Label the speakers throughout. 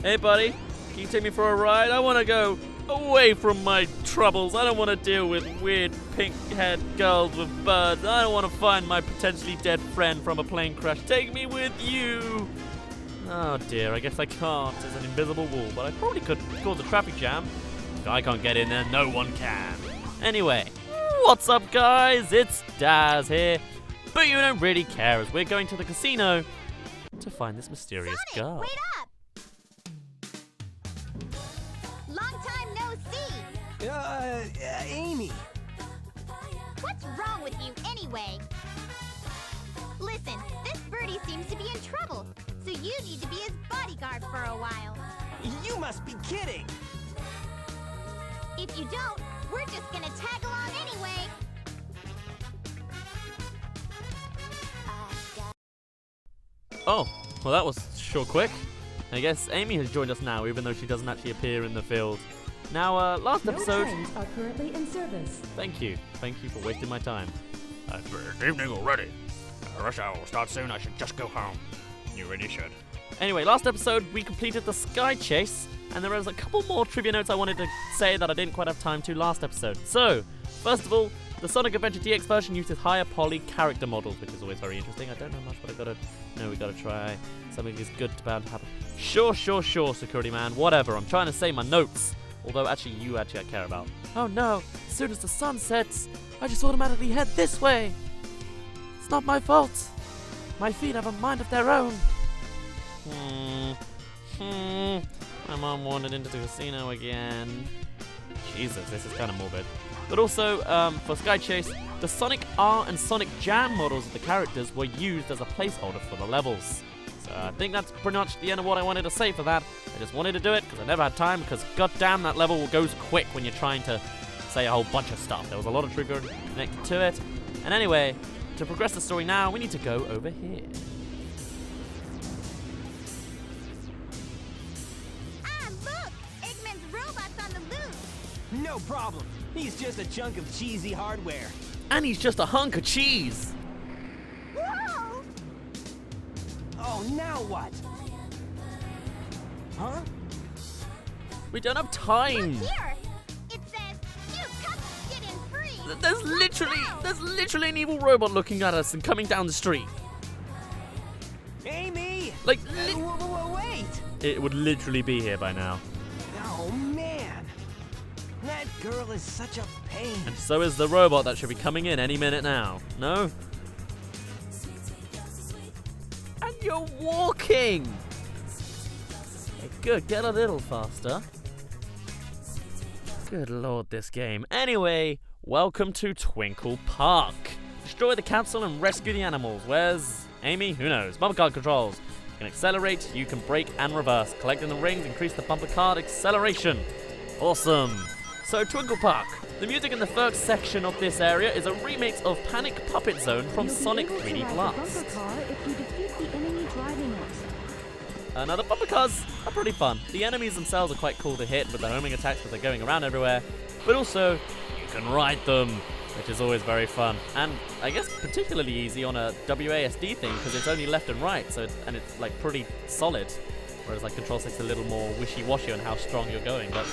Speaker 1: Hey, buddy. Can you take me for a ride? I want to go away from my troubles. I don't want to deal with weird pink-haired girls with birds. I don't want to find my potentially dead friend from a plane crash. Take me with you. Oh, dear. I guess I can't. There's an invisible wall, but I probably could cause a traffic jam. If I can't get in there, no one can. Anyway, what's up, guys? It's Daz here. But you don't really care, as we're going to the casino to find this mysterious girl.
Speaker 2: Wait up! Long time no see.
Speaker 3: Amy.
Speaker 2: What's wrong with you anyway? Listen, this birdie seems to be in trouble, so you need to be his bodyguard for a while.
Speaker 3: You must be kidding.
Speaker 2: If you don't, we're just gonna tag along anyway.
Speaker 1: Oh, well that was sure quick. I guess Amy has joined us now, even though she doesn't actually appear in the field. Now, last episode...
Speaker 4: No trains are currently in service.
Speaker 1: Thank you for wasting my time.
Speaker 5: It's evening already. Rush hour will start soon. I should just go home. You really should.
Speaker 1: Anyway, last episode we completed the sky chase, and there was a couple more trivia notes I wanted to say that I didn't quite have time to last episode. So, first of all, the Sonic Adventure DX version uses higher poly character models, which is always very interesting. I don't know much, but we gotta try. Something is good bound to happen. Sure, security man. Whatever, I'm trying to say my notes. Although, I care about. Oh no, as soon as the sun sets, I just automatically head this way. It's not my fault. My feet have a mind of their own. My mom wandered into the casino again. Jesus, this is kind of morbid. But also, for Sky Chase, the Sonic R and Sonic Jam models of the characters were used as a placeholder for the levels. So I think that's pretty much the end of what I wanted to say for that. I just wanted to do it because I never had time, because goddamn that level goes quick when you're trying to say a whole bunch of stuff. There was a lot of trivia connected to it. And anyway, to progress the story now, we need to go over here.
Speaker 2: Ah, look! Eggman's robot's on the loose.
Speaker 3: No problem. He's just a chunk of cheesy hardware.
Speaker 1: And he's just a hunk of cheese.
Speaker 2: Whoa!
Speaker 3: Oh, now what? Huh?
Speaker 1: We don't have time.
Speaker 2: Look here! It says, "You come get in free."
Speaker 1: There's literally an evil robot looking at us and coming down the street.
Speaker 3: Amy!
Speaker 1: Like,
Speaker 3: Wait!
Speaker 1: it would literally be here by now.
Speaker 3: Oh, man. That girl is such a pain.
Speaker 1: And so is the robot that should be coming in any minute now. No? And you're walking! Hey, good, get a little faster. Good lord, this game. Anyway, welcome to Twinkle Park. Destroy the council and rescue the animals. Where's Amy? Who knows? Bumper card controls. You can accelerate, you can brake and reverse. Collecting the rings increase the bumper card acceleration. Awesome. So, Twinkle Park. The music in the first section of this area is a remix of Panic Puppet Zone from Sonic 3D Blast.
Speaker 4: If you defeat the enemy driving it.
Speaker 1: Another bumper cars are pretty fun. The enemies themselves are quite cool to hit with the homing attacks because they're going around everywhere. But also, you can ride them, which is always very fun. And I guess particularly easy on a WASD thing because it's only left and right, so it's like pretty solid. Whereas like Control 6 is a little more wishy-washy on how strong you're going, but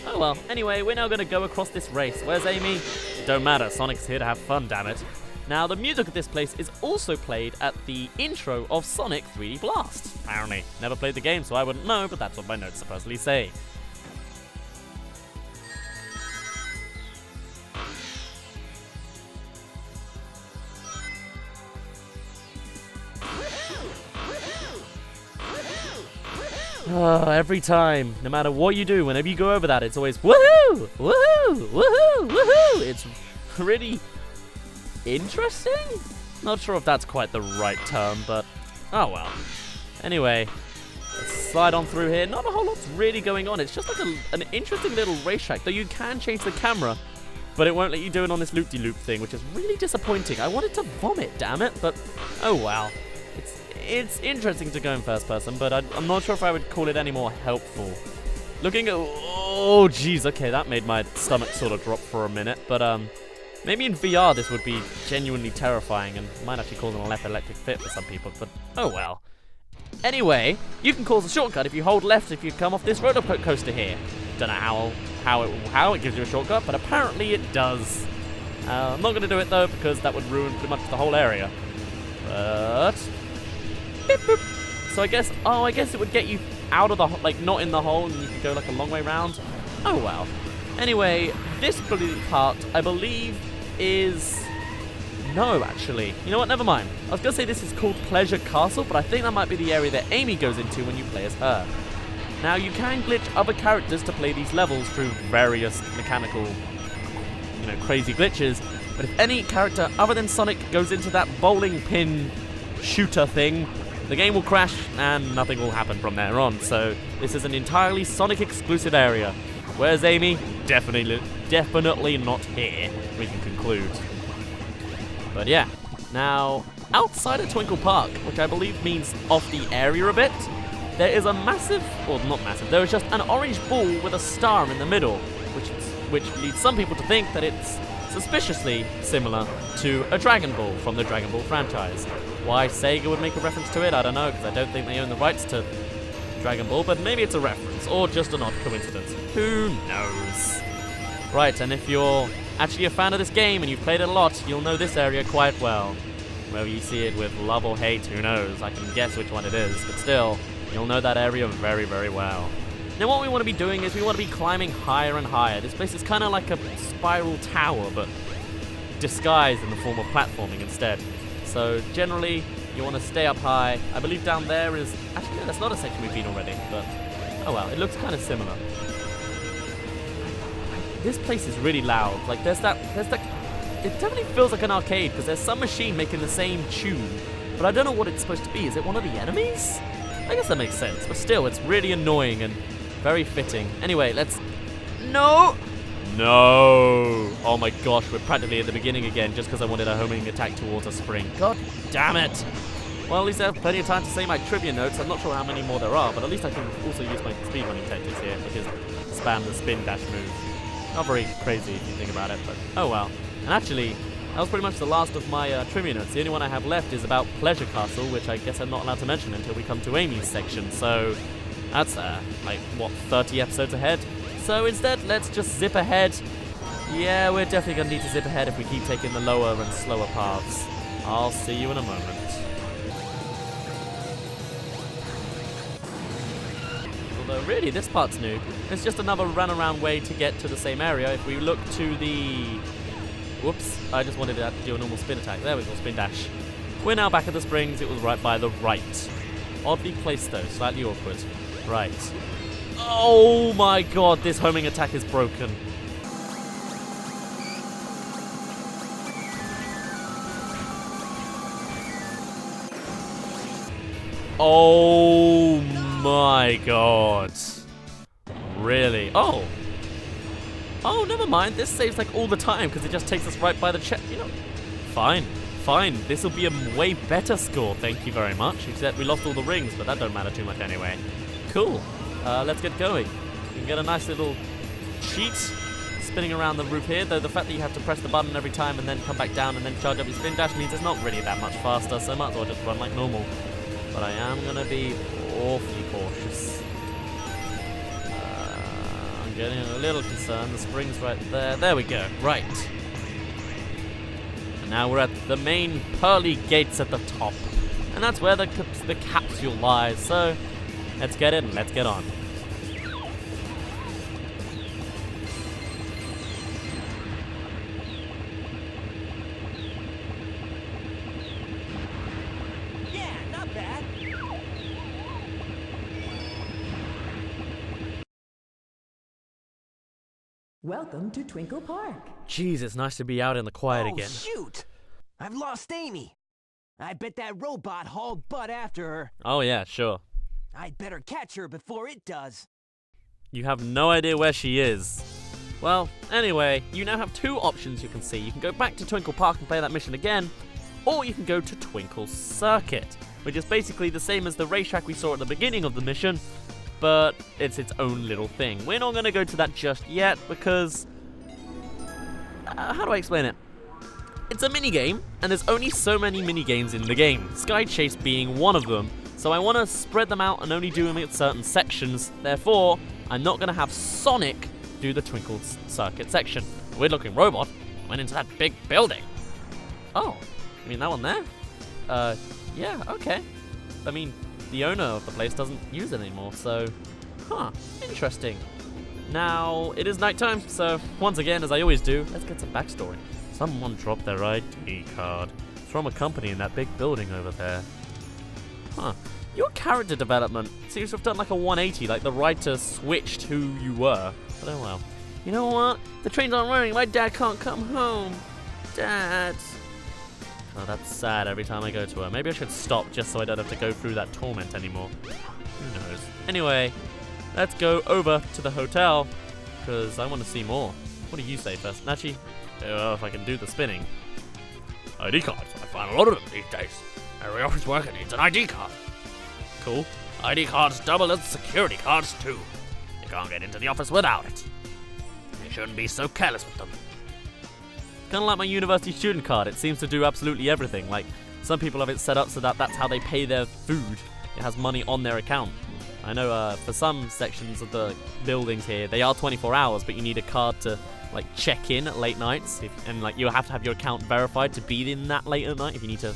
Speaker 1: oh well. Anyway, we're now going to go across this race. Where's Amy? It don't matter, Sonic's here to have fun, damn it. Now, the music of this place is also played at the intro of Sonic 3D Blast. Apparently. Never played the game, so I wouldn't know, but that's what my notes supposedly say. Every time, no matter what you do, whenever you go over that, it's always woohoo, woohoo, woohoo, woohoo. It's really interesting? Not sure if that's quite the right term, but oh well. Anyway, let's slide on through here. Not a whole lot's really going on. It's just like an interesting little racetrack, though you can change the camera, but it won't let you do it on this loop-de-loop thing, which is really disappointing. I wanted to vomit, damn it, but oh well. It's interesting to go in first person, but I'm not sure if I would call it any more helpful. Looking at... Oh, jeez. Okay, that made my stomach sort of drop for a minute. But maybe in VR this would be genuinely terrifying and might actually cause an epileptic fit for some people. But oh well. Anyway, you can cause a shortcut if you hold left if you come off this roller coaster here. Don't know how it gives you a shortcut, but apparently it does. I'm not going to do it though because that would ruin pretty much the whole area. But beep, boop. So I guess it would get you out of the like not in the hole, and you could go like a long way round. Oh well. Anyway, this blue part I believe is. No, actually. You know what? Never mind. I was going to say this is called Pleasure Castle, but I think that might be the area that Amy goes into when you play as her. Now, you can glitch other characters to play these levels through various mechanical, crazy glitches, but if any character other than Sonic goes into that bowling pin shooter thing, the game will crash and nothing will happen from there on. So, this is an entirely Sonic exclusive area. Where's Amy? Definitely not here, we can conclude. But yeah, now, outside of Twinkle Park, which I believe means off the area a bit, there is a massive, or not massive, there is just an orange ball with a star in the middle, which leads some people to think that it's suspiciously similar to a Dragon Ball from the Dragon Ball franchise. Why Sega would make a reference to it, I don't know, because I don't think they own the rights to Dragon Ball, but maybe it's a reference, or just an odd coincidence. Who knows? Right, and if you're actually a fan of this game and you've played it a lot, you'll know this area quite well. Whether you see it with love or hate, who knows? I can guess which one it is, but still, you'll know that area very, very well. Now what we want to be doing is we want to be climbing higher and higher. This place is kind of like a spiral tower, but disguised in the form of platforming instead. So generally, you want to stay up high. I believe down there is... Actually, no, that's not a section we've been already, but... Oh well, it looks kind of similar. This place is really loud. Like, there's that... It definitely feels like an arcade, because there's some machine making the same tune. But I don't know what it's supposed to be. Is it one of the enemies? I guess that makes sense, but still, it's really annoying and very fitting. Anyway, let's... No! No! Oh my gosh, we're practically at the beginning again, just because I wanted a homing attack towards a spring. God damn it! Well, at least I have plenty of time to say my trivia notes. I'm not sure how many more there are, but at least I can also use my speedrunning tactics here, which is spam the spin dash move. Not very crazy if you think about it, but oh well. And actually, that was pretty much the last of my trivia notes. The only one I have left is about Pleasure Castle, which I guess I'm not allowed to mention until we come to Amy's section. So that's, like, what, 30 episodes ahead? So instead, let's just zip ahead. Yeah, we're definitely going to need to zip ahead if we keep taking the lower and slower paths. I'll see you in a moment. Although, really, this part's new. It's just another runaround way to get to the same area. If we look to the... Whoops, I just wanted to do a normal spin attack. There we go, spin dash. We're now back at the springs. It was right by the right. Oddly placed, though. Slightly awkward. Right. Oh my god, this homing attack is broken. Oh my god. Really? Oh. Oh, never mind. This saves like all the time because it just takes us right by the chest. You know, fine. Fine. This will be a way better score. Thank you very much. Except we lost all the rings, but that don't matter too much anyway. Cool. Let's get going. You can get a nice little cheat spinning around the roof here, though the fact that you have to press the button every time and then come back down and then charge up your spin dash means it's not really that much faster, so might as well just run like normal. But I am going to be awfully cautious. I'm getting a little concerned. The spring's right there. There we go. Right. And now we're at the main pearly gates at the top. And that's where the capsule lies, so... let's get it and let's get on.
Speaker 3: Yeah, not bad.
Speaker 6: Welcome to Twinkle Park.
Speaker 1: Jeez, it's nice to be out in the quiet
Speaker 3: Oh,
Speaker 1: again.
Speaker 3: shoot! I've lost Amy. I bet that robot hauled butt after her.
Speaker 1: Oh yeah, sure.
Speaker 3: I'd better catch her before it does.
Speaker 1: You have no idea where she is. Well, anyway, you now have two options you can see. You can go back to Twinkle Park and play that mission again, or you can go to Twinkle Circuit, which is basically the same as the racetrack we saw at the beginning of the mission, but it's its own little thing. We're not going to go to that just yet because... how do I explain it? It's a minigame, and there's only so many minigames in the game, Sky Chase being one of them. So I want to spread them out and only do them at certain sections. Therefore, I'm not going to have Sonic do the Twinkle Circuit section. Weird looking robot went into that big building. Oh, you mean that one there? Yeah, okay. I mean, the owner of the place doesn't use it anymore, so... Huh, interesting. Now, it is nighttime, so once again, as I always do, let's get some backstory. Someone dropped their ID card. It's from a company in that big building over there. Huh. Your character development seems to have done like a 180, like the writer switched who you were. But oh well. You know what? The trains aren't running. My dad can't come home. Dad. Oh, that's sad every time I go to her. Maybe I should stop just so I don't have to go through that torment anymore. Who knows? Anyway, let's go over to the hotel, because I want to see more. What do you say first? Actually, if I can do the spinning.
Speaker 5: ID cards. I find a lot of them these days. Every office worker needs an ID card.
Speaker 1: Cool.
Speaker 5: ID cards double as security cards too. You can't get into the office without it. You shouldn't be so careless with them.
Speaker 1: Kind of like my university student card. It seems to do absolutely everything. Like, some people have it set up so that that's how they pay their food. It has money on their account. I know for some sections of the buildings here, they are 24 hours, but you need a card to like check in at late nights, and like you have to have your account verified to be in that late at night if you need to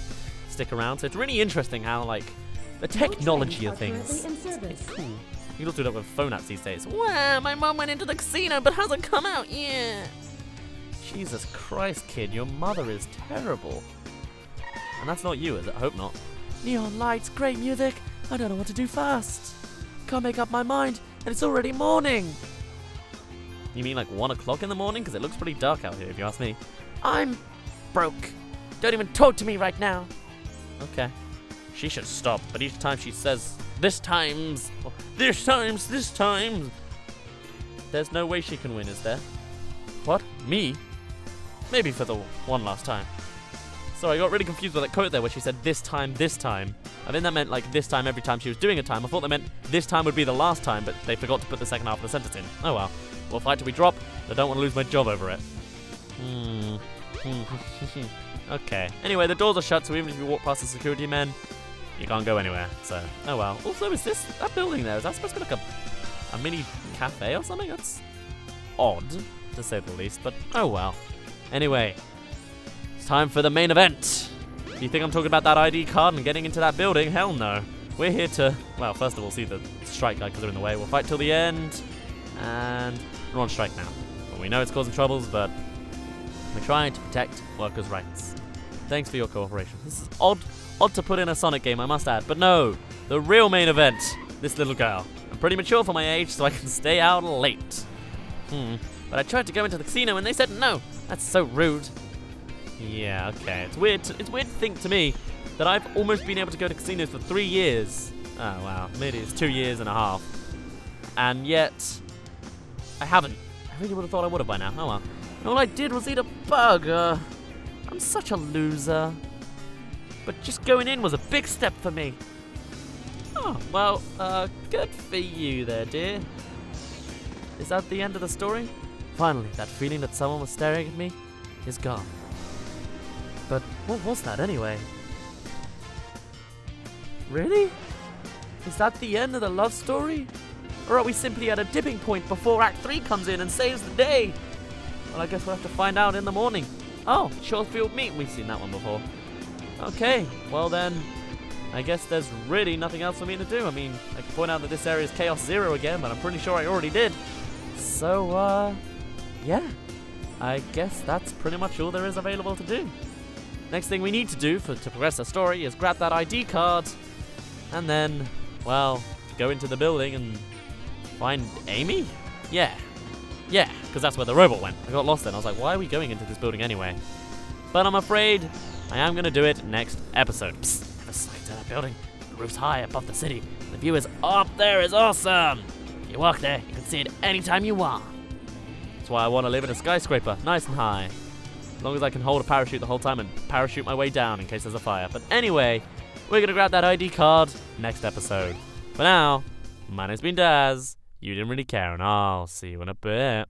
Speaker 1: stick around. So it's really interesting how like the technology of things. It's cool. You can also do that with phone apps these days. Wow, my mom went into the casino but hasn't come out yet. Jesus Christ, kid, your mother is terrible. And that's not you, is it? I hope not. Neon lights, great music. I don't know what to do first. Can't make up my mind, and it's already morning. You mean like 1 o'clock in the morning? Because it looks pretty dark out here, if you ask me. I'm broke. Don't even talk to me right now. Okay. She should stop, but each time she says, this times, there's no way she can win, is there? What? Me? Maybe for the one last time. Sorry, I got really confused with that quote there where she said, this time. I think that meant like this time every time she was doing a time. I thought that meant this time would be the last time, but they forgot to put the second half of the sentence in. Oh well. We'll fight till we drop. I don't want to lose my job over it. Okay. Anyway, the doors are shut, so even if you walk past the security men, you can't go anywhere. So, oh well. Also, is that building there? Is that supposed to be like a mini cafe or something? That's odd, to say the least, but oh well. Anyway, it's time for the main event. Do you think I'm talking about that ID card and getting into that building? Hell no. We're here to, well, first of all, see the strike guy because they're in the way. We'll fight till the end, and we're on strike now. Well, we know it's causing troubles, but we're trying to protect workers' rights. Thanks for your cooperation. This is odd to put in a Sonic game, I must add. But no, the real main event, this little girl. I'm pretty mature for my age, so I can stay out late. But I tried to go into the casino and they said no. That's so rude. Yeah, okay. It's weird to think to me that I've almost been able to go to casinos for 3 years. Oh, wow. Maybe it's 2 years and a half. And yet, I haven't. I really would have thought I would have by now. Oh, well. And all I did was eat a burger. I'm such a loser. But just going in was a big step for me. Oh, well, good for you there, dear. Is that the end of the story? Finally, that feeling that someone was staring at me is gone. But what was that anyway? Really? Is that the end of the love story? Or are we simply at a dipping point before Act 3 comes in and saves the day? Well, I guess we'll have to find out in the morning. Oh, Shorefield Meat. We've seen that one before. Okay, well then, I guess there's really nothing else for me to do. I mean, I can point out that this area is Chaos Zero again, but I'm pretty sure I already did. So, yeah. I guess that's pretty much all there is available to do. Next thing we need to do to progress the story is grab that ID card and then, well, go into the building and find Amy? Yeah, because that's where the robot went. I got lost then. I was like, why are we going into this building anyway? But I'm afraid I am going to do it next episode. Psst, the sight of that building. The roof's high above the city. The view is up there is awesome. If you walk there, you can see it anytime you want. That's why I want to live in a skyscraper, nice and high. As long as I can hold a parachute the whole time and parachute my way down in case there's a fire. But anyway, we're going to grab that ID card next episode. For now, my name's been Daz. You didn't really care, and I'll see you in a bit.